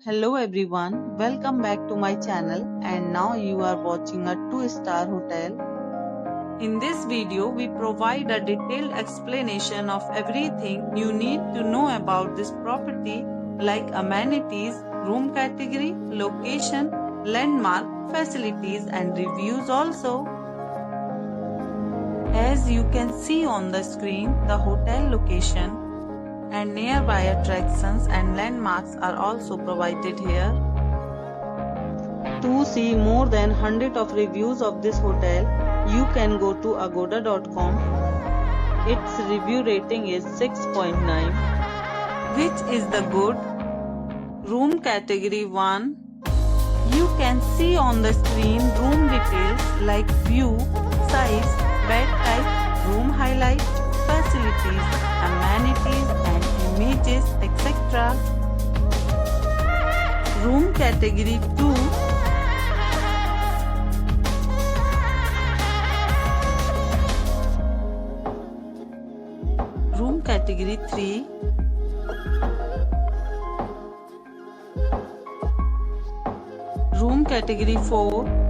Hello everyone, welcome back to my channel and now you are watching a 2-star hotel. In this video, we provide a detailed explanation of everything you need to know about this property like amenities, room category, location, landmark, facilities and reviews also. As you can see on the screen, the hotel location and nearby attractions and landmarks are also provided here. To see more than 100 of reviews of this hotel, you can go to agoda.com. Its review rating is 6.9, which is the good. Room category 1. You can see on the screen room details like view, size, bed type, room highlight, facilities, amenities and images, etc. Room category 2. Room category 3. Room category 4.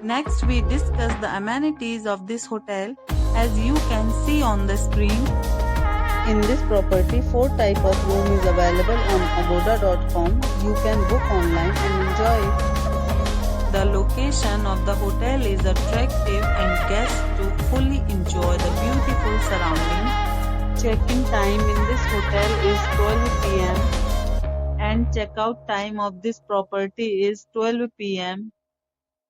Next, we discuss the amenities of this hotel as you can see on the screen. In this property, 4 types of room is available on agoda.com. You can book online and enjoy it. The location of the hotel is attractive and guests to fully enjoy the beautiful surroundings. Check-in time in this hotel is 12 p.m. and check-out time of this property is 12 p.m.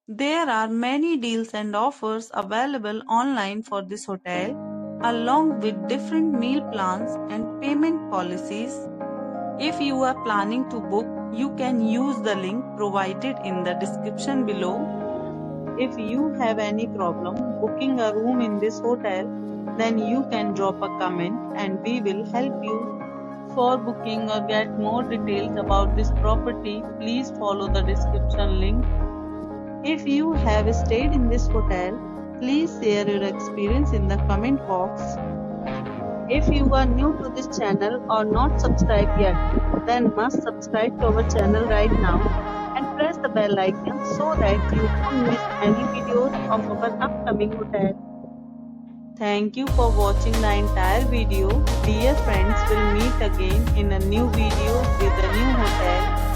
There are many deals and offers available online for this hotel, along with different meal plans and payment policies. If you are planning to book, you can use the link provided in the description below. If you have any problem booking a room in this hotel, then you can drop a comment and we will help you. For booking or get more details about this property, please follow the description link. If you have stayed in this hotel, please share your experience in the comment box. If you are new to this channel or not subscribed yet, then must subscribe to our channel right now and press the bell icon so that you don't miss any videos of our upcoming hotel. Thank you for watching the entire video. Dear friends, we'll meet again in a new video with a new hotel.